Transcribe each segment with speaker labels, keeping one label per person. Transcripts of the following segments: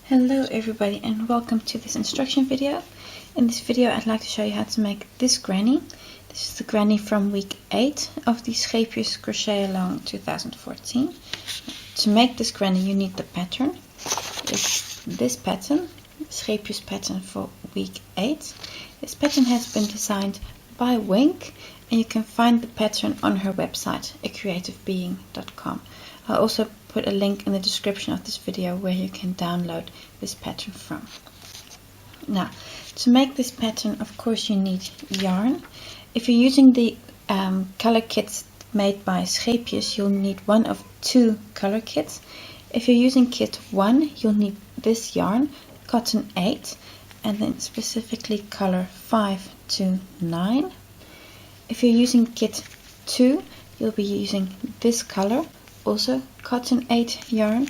Speaker 1: Hello everybody and welcome to this instruction video. In this video I'd like to show you how to make this granny. This is the granny from week 8 of the Scheepjes Crochet ALong 2014. To make this granny you need the pattern. It's this pattern, Scheepjes pattern for week 8. This pattern has been designed by Wink and you can find the pattern on her website, acreativebeing.com. I'll also put a link in the description of this video where you can download this pattern from. Now, to make this pattern, of course you need yarn. If you're using the color kits made by Scheepjes, you'll need one of 2 color kits. If you're using kit 1, you'll need this yarn, cotton 8, and then specifically color 5 to 9. If you're using kit 2, you'll be using this color, also cotton 8 yarn,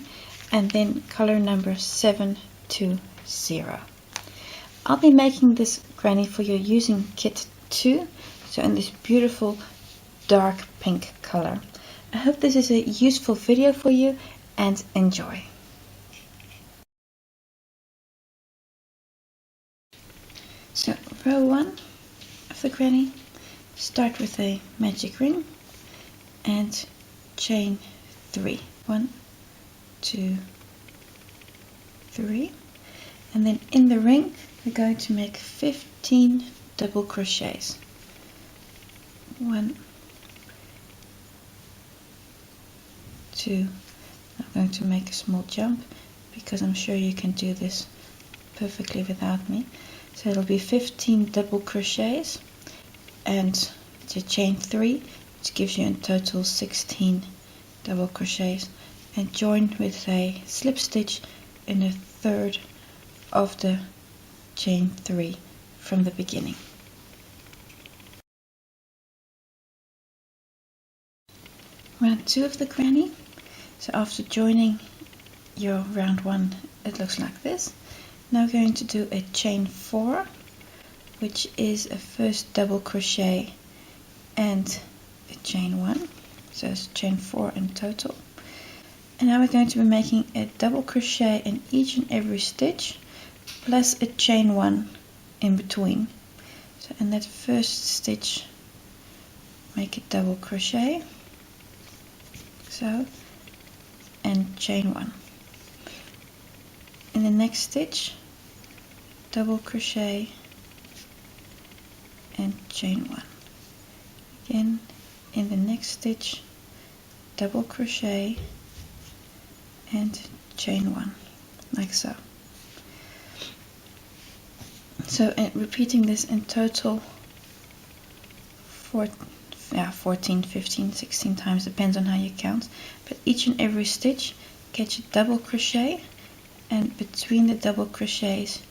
Speaker 1: and then color number 720. I'll be making this granny for you using kit 2, so in this beautiful dark pink color. I hope this is a useful video for you and enjoy. So row 1 of the granny, start with a magic ring and chain 3. 1, 2, 3, and then in the ring we're going to make 15 double crochets. 1, 2. I'm going to make a small jump because I'm sure you can do this perfectly without me. So it'll be 15 double crochets and to chain 3, which gives you in total 16 double crochets, and join with a slip stitch in a third of the chain 3 from the beginning. Round 2 of the granny. So after joining your round 1, it looks like this. Now we're going to do a chain 4, which is a first double crochet and a chain 1. So it's chain 4 in total. And now we're going to be making a double crochet in each and every stitch, plus a chain 1 in between. So in that first stitch, make a double crochet. So, and chain 1. In the next stitch, double crochet and chain 1. Again, in the next stitch, double crochet and chain 1, like so. So repeating this in total 14, 15, 16 times, depends on how you count, but each and every stitch get you double crochet, and between the double crochets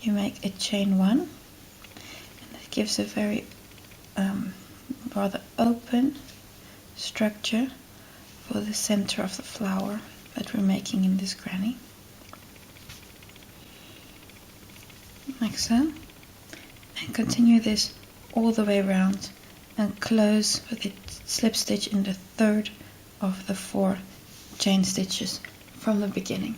Speaker 1: you make a chain 1, and that gives a very rather open structure for the center of the flower that we're making in this granny, like so, and continue this all the way around and close with a slip stitch in the third of the 4 chain stitches from the beginning.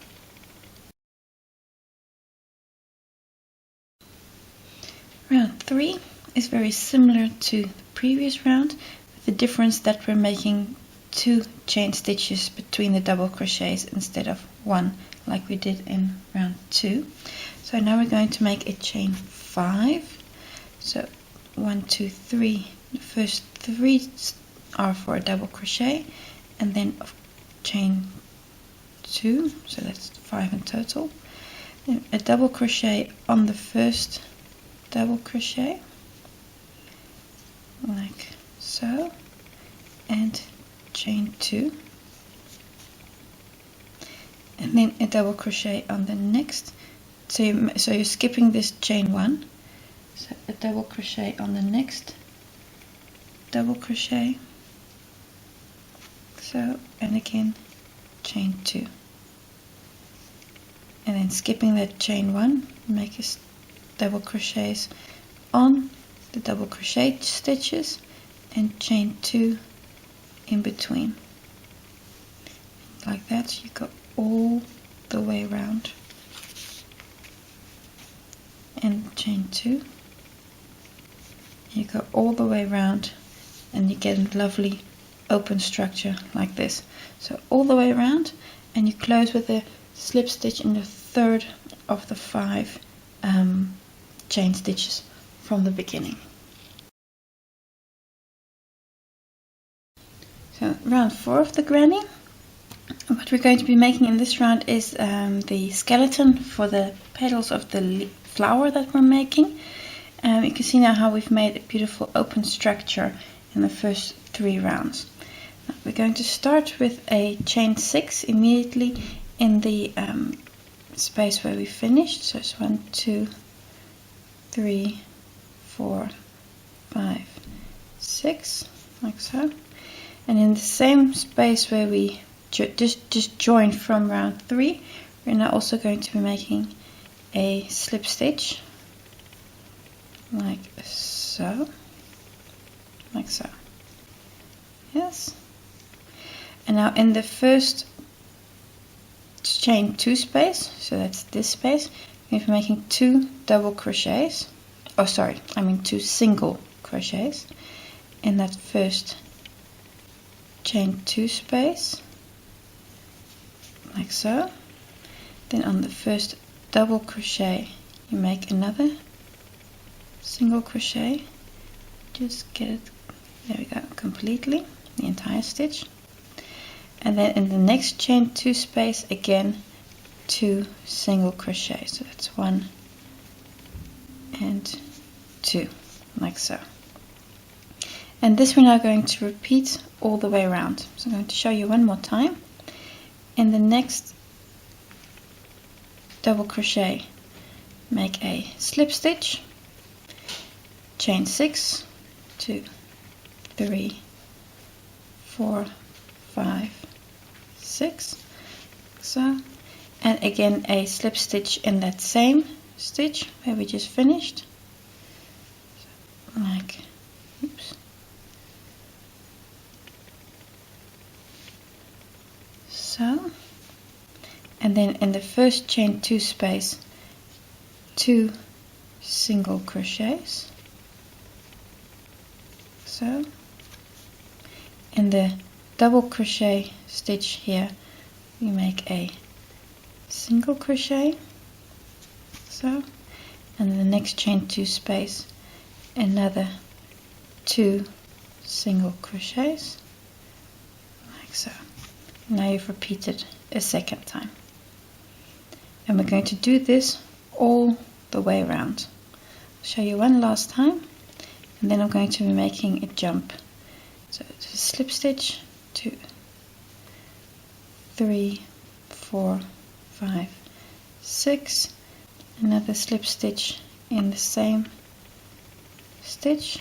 Speaker 1: Round 3 is very similar to the previous round, with the difference that we're making 2 chain stitches between the double crochets instead of 1 like we did in round 2. So now we're going to make a chain 5. So 1, 2, 3. The first 3 are for a double crochet, and then chain 2, so that's 5 in total. Then a double crochet on the first double crochet, like so, and chain 2, and then a double crochet on the next. So you're skipping this chain 1, so a double crochet on the next double crochet, so, and again chain 2, and then skipping that chain 1, make a double crochets on the double crochet stitches and chain 2 in between, like that. You go all the way around. 2. You go all the way around and you get a lovely open structure like this. So all the way around, and you close with a slip stitch in the third of the 5 chain stitches from the beginning. So round 4 of the granny. What we're going to be making in this round is the skeleton for the petals of the flower that we're making. You can see now how we've made a beautiful open structure in the first 3 rounds. Now we're going to start with a chain 6 immediately in the space where we finished. So it's 1, 2, 3, 4, 5, 6, like so. And in the same space where we just joined from round 3, we're now also going to be making a slip stitch like so, yes. And now in the first chain 2 space, so that's this space, we're going to be making 2 double crochets, 2 single crochets in that first chain 2 space, like so. Then on the first double crochet you make another single crochet, just get it, there we go, completely, the entire stitch. And then in the next chain 2 space again 2 single crochets, so that's 1 and 2, like so. And this we're now going to repeat all the way around. So I'm going to show you one more time. In the next double crochet, make a slip stitch, chain 6, 2, 3, 4, 5, 6, so, and again a slip stitch in that same stitch where we just finished, like, oops, so, and then in the first chain 2 space 2 single crochets, so. In the double crochet stitch here we make a single crochet, so, and in the next chain 2 space another 2 single crochets, like so. Now you've repeated a second time, and we're going to do this all the way around. I'll show you one last time, and then I'm going to be making a jump. So it's a slip stitch, 2, 3, 4, 5, 6, another slip stitch in the same stitch,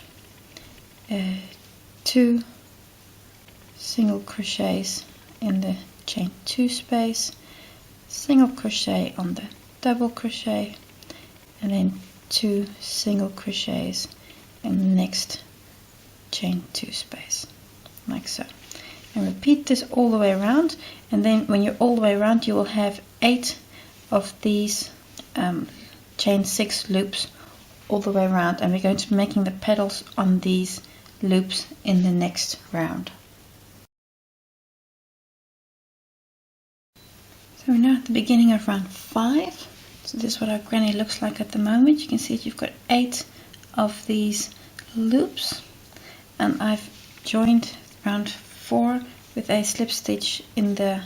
Speaker 1: 2 single crochets in the chain 2 space, single crochet on the double crochet, and then 2 single crochets in the next chain 2 space, like so. And repeat this all the way around, and then when you're all the way around you will have 8 of these chain 6 loops all the way around, and we're going to be making the petals on these loops in the next round. So we're now at the beginning of round 5. So this is what our granny looks like at the moment. You can see that you've got 8 of these loops, and I've joined round 4 with a slip stitch in the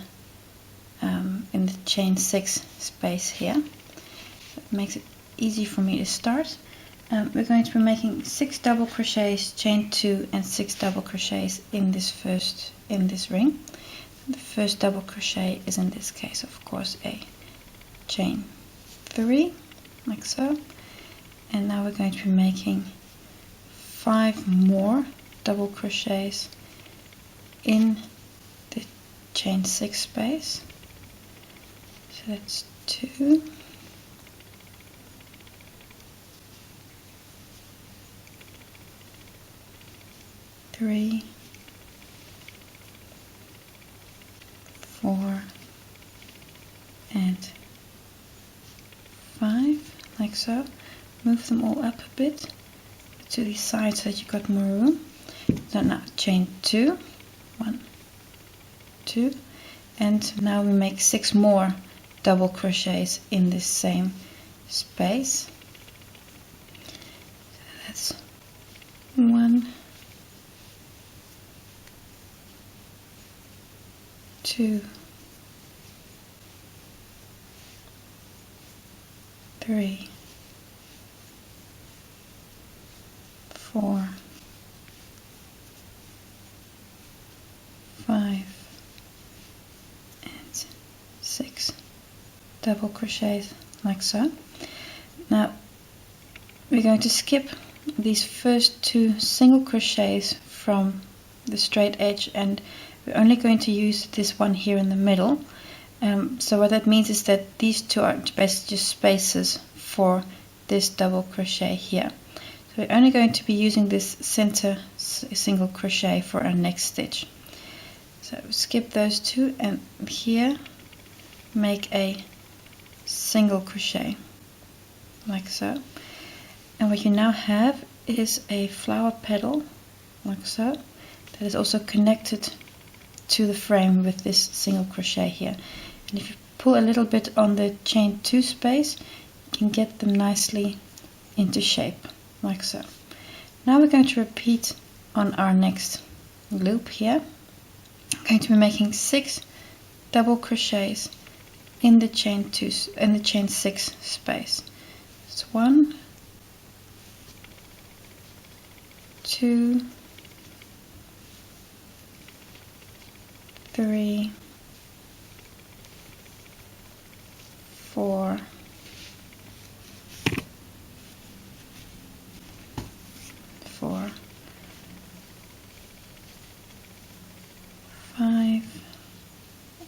Speaker 1: chain 6 space here. It makes it easy for me to start. We're going to be making 6 double crochets, chain 2 and 6 double crochets in this ring. The first double crochet is in this case of course a chain 3, like so, and now we're going to be making 5 more double crochets in the chain 6 space, so that's 2, 3, 4 and 5, like so. move them all up a bit to the side so that you got more room. So now chain 2, 1, 2, and now we make 6 more double crochets in this same space. So that's 1, 2, 3, 4, 5, and 6 double crochets like so. Now we're going to skip these first 2 single crochets from the straight edge, and we're only going to use this one here in the middle. So what that means is that these 2 are basically just spaces for this double crochet here. So we're only going to be using this center single crochet for our next stitch. So skip those 2 and here make a single crochet like so. And what you now have is a flower petal like so, that is also connected to the frame with this single crochet here. And if you pull a little bit on the chain 2 space, you can get them nicely into shape like so. Now we're going to repeat on our next loop here. I'm going to be making 6 double crochets in the chain 6 space. It's 1, 2, 3, 4, 5,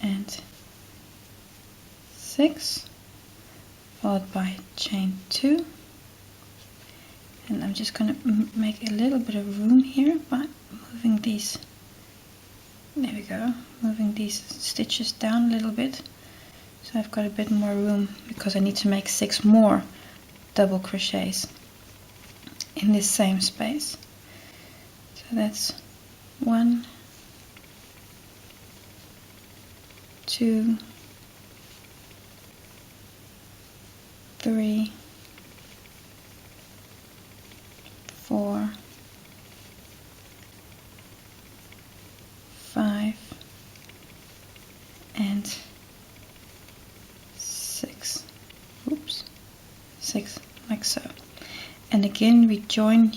Speaker 1: and 6, followed by chain 2. And I'm just going to make a little bit of room here by moving these, there we go, moving these stitches down a little bit. So I've got a bit more room because I need to make 6 more double crochets in this same space. So that's 1, 2, 3, 4, 5, and 6. Oops, 6 like so. And again we join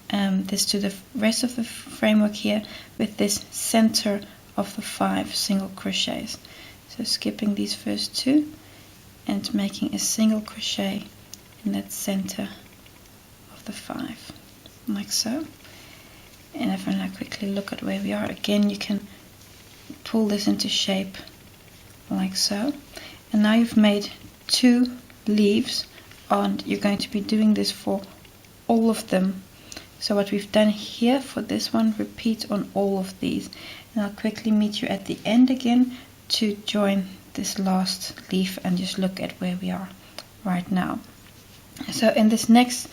Speaker 1: this to the rest of the framework here with this center of the 5 single crochets. So skipping these first 2 and making a single crochet in that center of the 5 like so. And if I now quickly look at where we are, again you can pull this into shape like so. And now you've made 2 leaves, and you're going to be doing this for all of them. So what we've done here for this one, repeat on all of these. And I'll quickly meet you at the end again to join this last leaf and just look at where we are right now. So in this next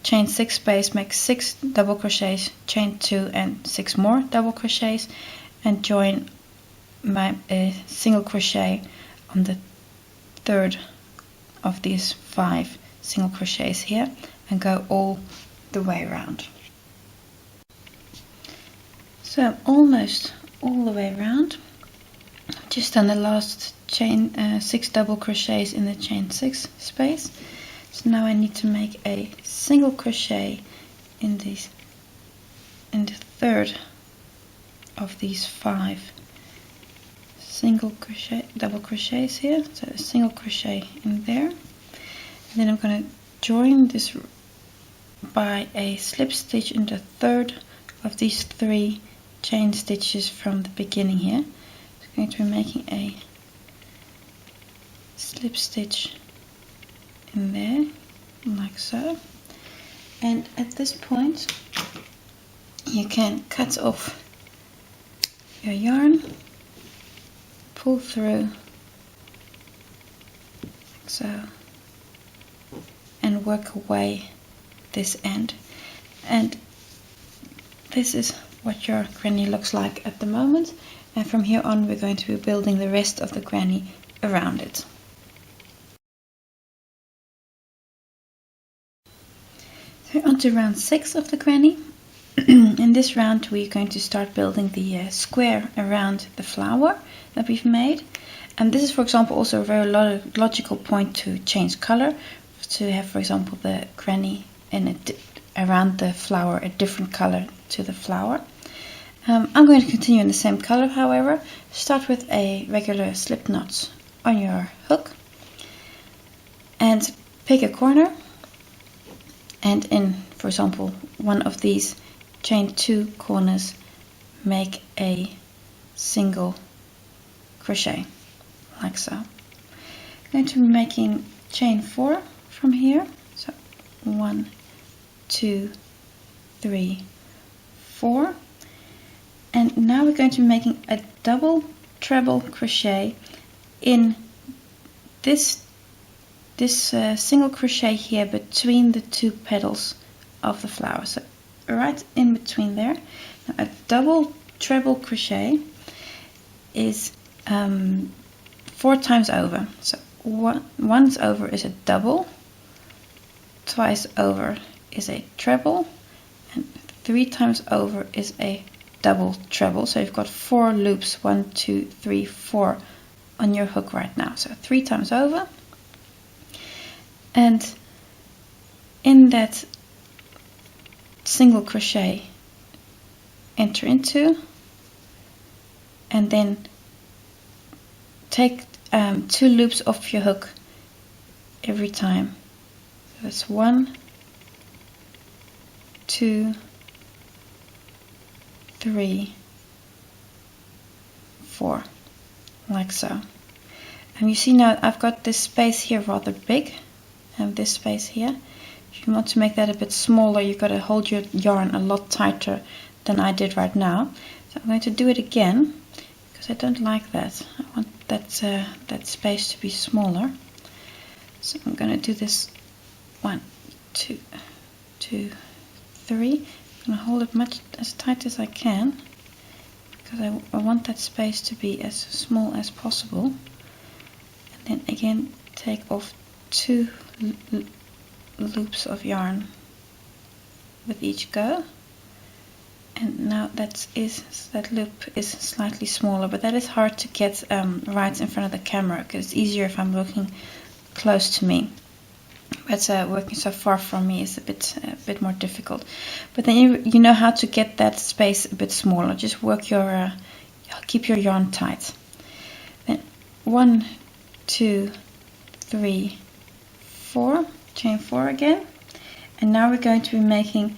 Speaker 1: chain 6 space, make 6 double crochets, chain 2 and 6 more double crochets, and join my single crochet on the 3rd of these 5 single crochets here, and go all the way around. So I'm almost all the way around. Just done the last chain 6 double crochets in the chain 6 space. So now I need to make a single crochet in the 3rd of these 5 single crochet double crochets here. So a single crochet in there, and then I'm going to join this by a slip stitch in the 3rd of these 3 chain stitches from the beginning here. So I'm going to be making a slip stitch in there like so, and at this point you can cut off your yarn, pull through like so, and and work away this end. And this is what your granny looks like at the moment, and from here on we're going to be building the rest of the granny around it. So on to round 6 of the granny. In this round we're going to start building the square around the flower that we've made. And this is, for example, also a very logical point to change color, to have, for example, the granny in around the flower a different color to the flower. I'm going to continue in the same color, however. Start with a regular slip knot on your hook and pick a corner, and in, for example, one of these, chain 2 corners, make a single crochet like so. I'm going to be making chain 4 from here, so 1, 2, 3, 4, and now we're going to be making a double treble crochet in this single crochet here between the 2 petals of the flower, so right in between there. Now, a double treble crochet is 4 times over, so once over is a double, twice over is a treble, and 3 times over is a double treble. So you've got 4 loops, 1, 2, 3, 4 on your hook right now, so 3 times over, and in that single crochet enter into, and then take 2 loops off your hook every time. So that's 1, 2, 3, 4, like so. And you see now I've got this space here rather big, and this space here. If you want to make that a bit smaller, you've got to hold your yarn a lot tighter than I did right now. So I'm going to do it again, because I don't like that. I want that space to be smaller. So I'm going to do this 1, 2, 2, 3. I'm going to hold it much as tight as I can, because I want that space to be as small as possible. And then again take off 2 loops of yarn with each go, and now that loop is slightly smaller, but that is hard to get right in front of the camera, because it's easier if I'm working close to me, but working so far from me is a bit more difficult. But then you know how to get that space a bit smaller. Just work your keep your yarn tight. Then 1, 2, 3, 4, chain 4 again, and now we're going to be making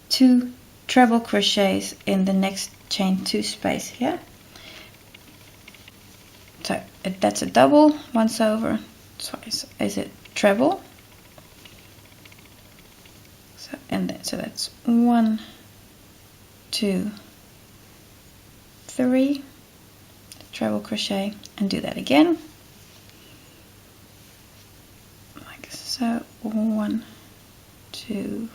Speaker 1: 2 treble crochets in the next chain 2 space here. So that's a double, once over, twice is it treble. So that's 1, 2, 3 treble crochet, and do that again. So 1, 2,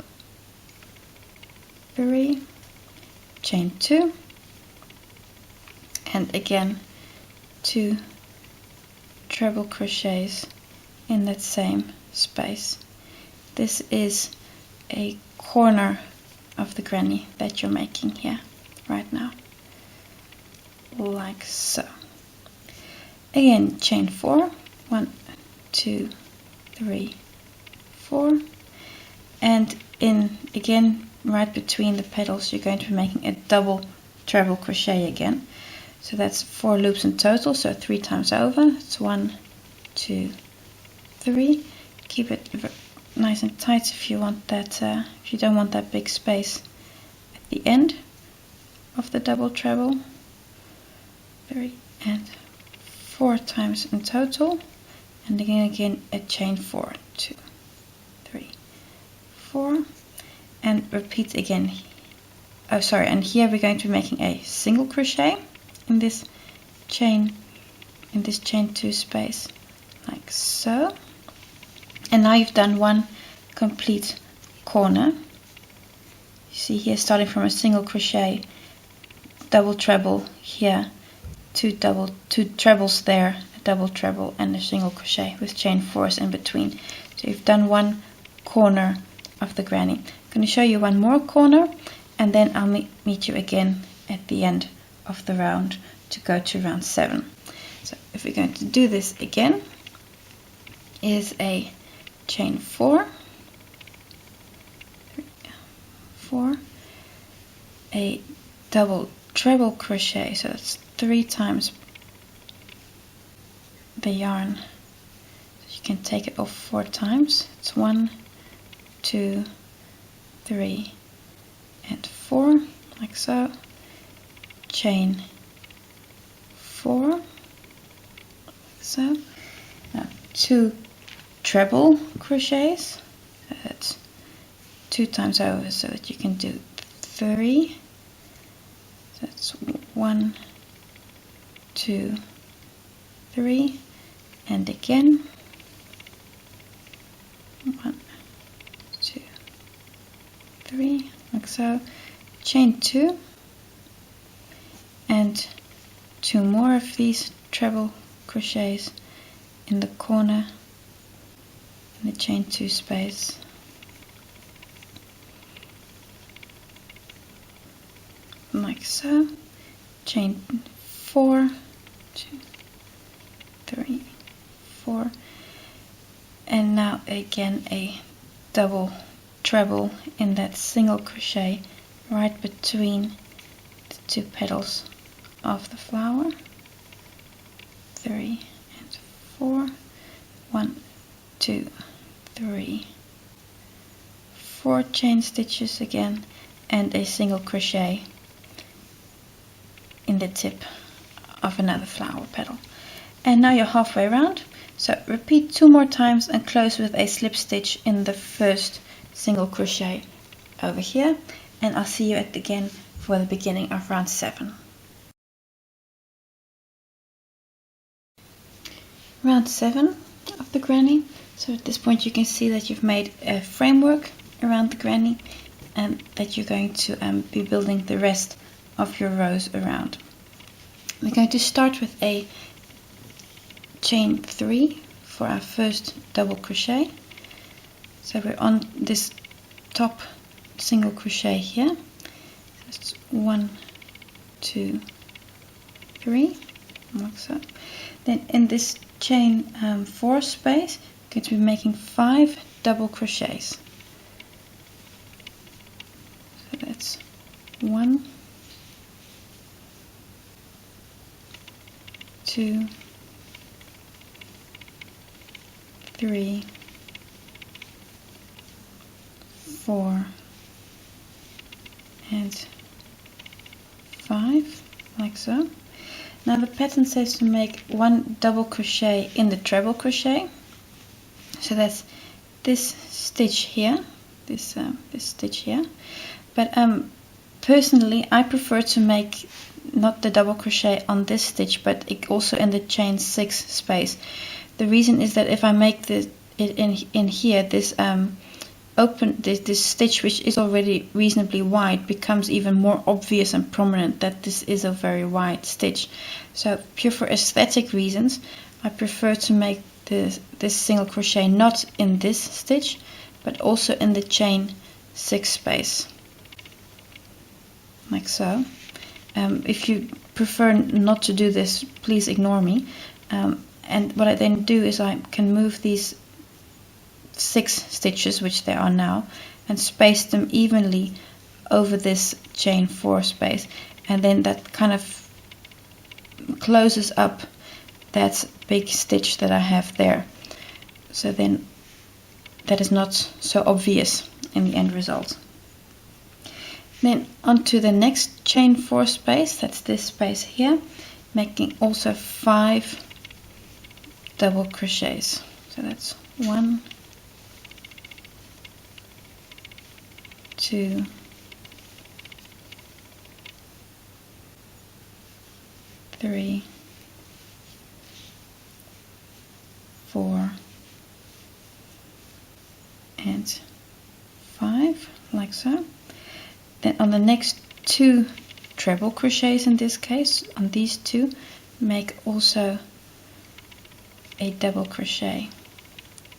Speaker 1: 3, chain 2, and again 2 treble crochets in that same space. This is a corner of the granny that you're making here right now, like so. Again, chain 4, 1, 2, 3, 4, and in again right between the petals you're going to be making a double treble crochet again. So that's 4 loops in total, so 3 times over. It's 1, 2, 3. Keep it nice and tight if you want that. If you don't want that big space at the end of the double treble. 3 and 4 times in total, and again a chain 4, 2, 3, 4, and repeat again. Oh, sorry, and here we're going to be making a single crochet in this chain 2 space, like so. And now you've done one complete corner. You see here, starting from a single crochet, double treble here, two trebles there, a double treble and a single crochet with chain 4s in between. So you've done one corner of the granny. I'm going to show you one more corner, and then I'll meet you again at the end of the round to go to round 7. So if we're going to do this again, is a chain 4, a double treble crochet, so it's 3 times the yarn. So you can take it off 4 times. It's 1, 2, 3 and 4, like so. Chain 4, like so. Now 2 treble crochets, that's 2 times over, so that you can do 3. So that's 1, 2, 3, and again 1, 2, 3, like so. Chain 2 and 2 more of these treble crochets in the corner in the chain 2 space. Like so. Chain 4, 2, 3, 4, and now again a double treble in that single crochet right between the 2 petals of the flower. 3 and 4, 1, 2, 3, 4 chain stitches again, and a single crochet in the tip of another flower petal. And now you're halfway around, so repeat 2 more times and close with a slip stitch in the first single crochet over here, and I'll see you again for the beginning of round 7. Round 7 of the granny. So at this point you can see that you've made a framework around the granny and that you're going to be building the rest of your rows around. We're going to start with a chain 3 for our first double crochet. So we're on this top single crochet here. That's 1, 2, 3, like so. Then in this chain 4 space, we're going to be making 5 double crochets. So that's 1, 2, 3, 4, and 5, like so. Now the pattern says to make 1 double crochet in the treble crochet, so that's this stitch here, this stitch here. But personally, I prefer to make not the double crochet on this stitch, but also in the chain 6 space. The reason is that if I make it in here, this this stitch, which is already reasonably wide, becomes even more obvious and prominent that this is a very wide stitch. So pure for aesthetic reasons, I prefer to make this single crochet not in this stitch, but also in the chain 6 space, like so. If you prefer not to do this, please ignore me. And what I then do is I can move these 6 stitches, which there are now, and space them evenly over this chain 4 space, and then that kind of closes up that big stitch that I have there, so then that is not so obvious in the end result. Then onto the next chain 4 space, that's this space here, making also 5 double crochets. So that's 1, 2, 3, 4, and 5, like so. Then on the next 2 treble crochets, in this case, on these 2, make also a double crochet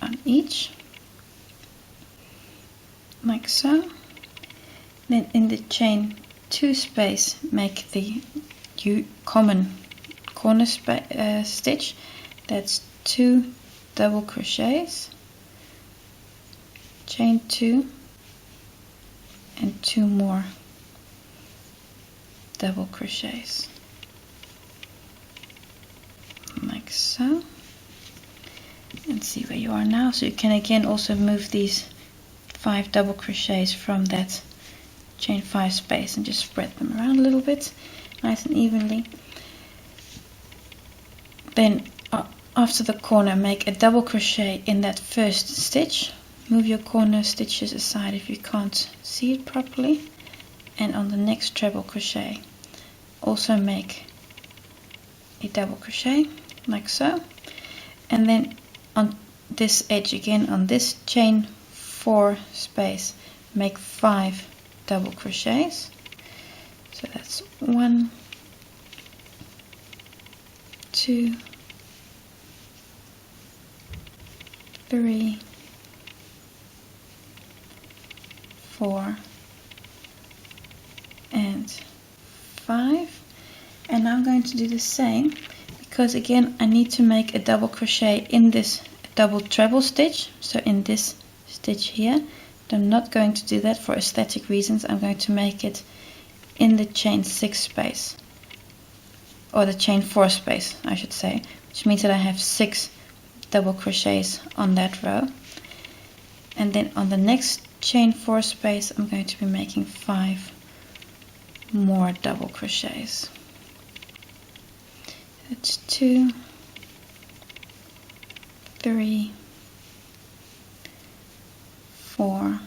Speaker 1: on each, like so. Then in the chain 2 space, make the common corner stitch. That's 2 double crochets, chain 2, and 2 more double crochets, like so. And see where you are now. So you can again also move these 5 double crochets from that chain 5 space and just spread them around a little bit, nice and evenly. Then after the corner, make a double crochet in that first stitch. Move your corner stitches aside if you can't see it properly. And on the next treble crochet, also make a double crochet, like so. And then on this edge again, on this chain 4 space, make 5 double crochets. So that's 1, 2, 3, 4, and 5. And now I'm going to do the same, because again I need to make a double crochet in this double treble stitch, so in this stitch here. But I'm not going to do that for aesthetic reasons. I'm going to make it in the chain 6 space, or the chain 4 space I should say, which means that I have 6 double crochets on that row. And then on the next chain 4 space, I'm going to be making 5 more double crochets. That's 2, 3, 4,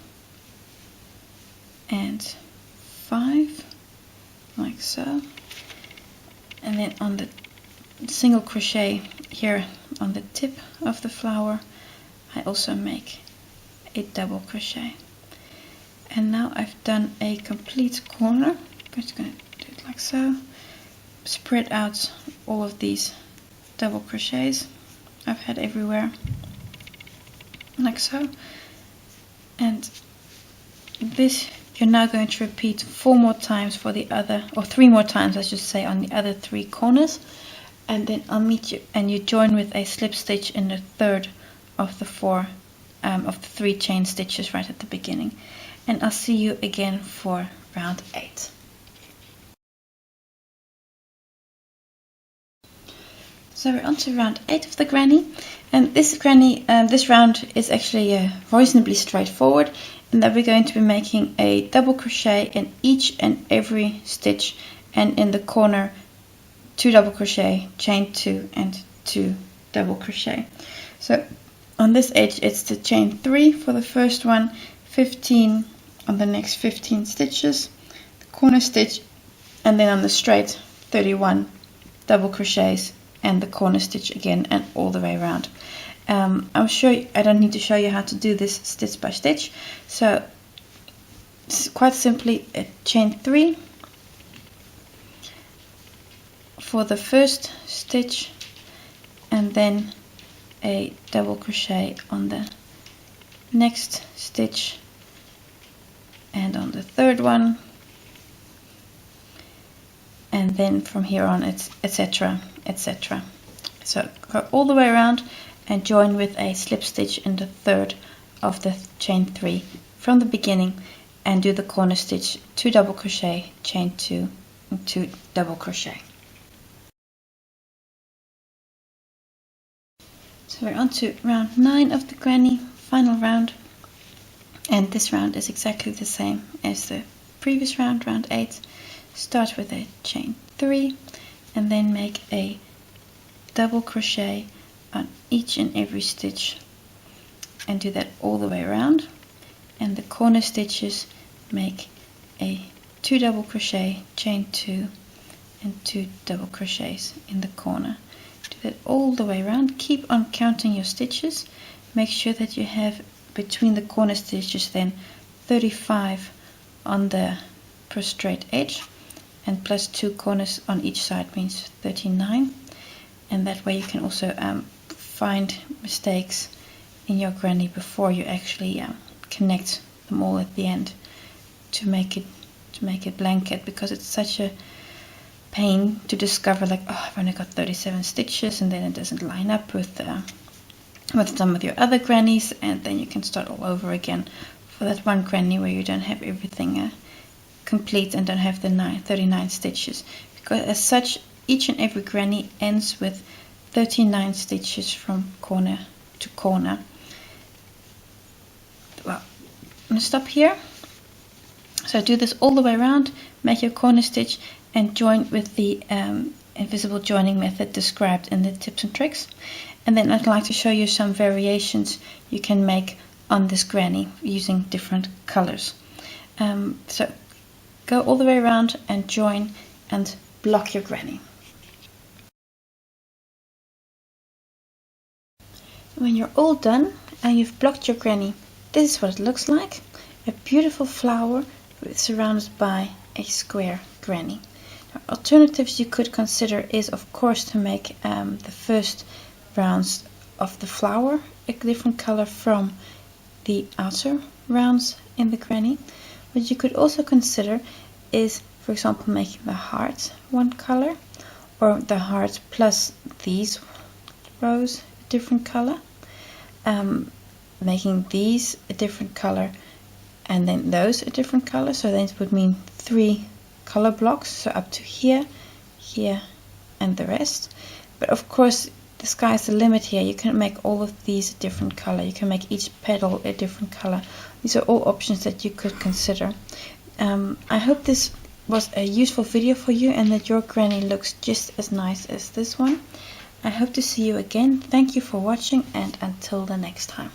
Speaker 1: and 5, like so. And then on the single crochet here on the tip of the flower, I also make a double crochet. And now I've done a complete corner. I'm just going to do it like so. Spread out all of these double crochets I've had everywhere, like so. And this you're now going to repeat 4 more times for the other, or 3 more times I should say, on the other 3 corners. And then I'll meet you and you join with a slip stitch in the third of the 3 chain stitches right at the beginning. And I'll see you again for round 8. So we're on to round 8 of the granny, and this round is actually reasonably straightforward, in that we're going to be making a double crochet in each and every stitch, and in the corner 2 double crochet, chain 2, and 2 double crochet. So on this edge it's the chain 3 for the first one, 15 on the next 15 stitches, the corner stitch, and then on the straight 31 double crochets and the corner stitch again, and all the way around. I'm sure I don't need to show you how to do this stitch by stitch. So quite simply, a chain 3 for the first stitch, and then a double crochet on the next stitch and on the third one, and then from here on it's etc, etc. So go all the way around and join with a slip stitch in the third of the chain 3 from the beginning, and do the corner stitch, 2 double crochet, chain 2, and 2 double crochet. So we're on to round 9 of the granny, final round, and this round is exactly the same as the previous round, round 8. Start with a chain 3 and then make a double crochet on each and every stitch, and do that all the way around. And the corner stitches, make a 2 double crochet, chain 2, and 2 double crochets in the corner. Do that all the way around. Keep on counting your stitches. Make sure that you have between the corner stitches then 35 on the per straight edge, and plus 2 corners on each side means 39. And that way you can also find mistakes in your granny before you actually connect them all at the end to make it blanket, because it's such a pain to discover, like, oh, I've only got 37 stitches, and then it doesn't line up with some of your other grannies, and then you can start all over again for that one granny where you don't have everything complete and don't have the 39 stitches, because as such each and every granny ends with 39 stitches from corner to corner. Well, I'm going to stop here. So do this all the way around, make your corner stitch and join with the invisible joining method described in the tips and tricks. And then I'd like to show you some variations you can make on this granny using different colors. So go all the way around and join and block your granny. When you're all done and you've blocked your granny, this is what it looks like. A beautiful flower surrounded by a square granny. Now, alternatives you could consider is, of course, to make the first rounds of the flower a different color from the outer rounds in the granny. What you could also consider is, for example, making the heart one color, or the heart plus these rows a different color, making these a different color and then those a different color. So then it would mean 3 color blocks, so up to here, here and the rest. But of course the sky's the limit here. You can make all of these a different color, you can make each petal a different color. These are all options that you could consider. I hope this was a useful video for you and that your granny looks just as nice as this one. I hope to see you again. Thank you for watching, and until the next time.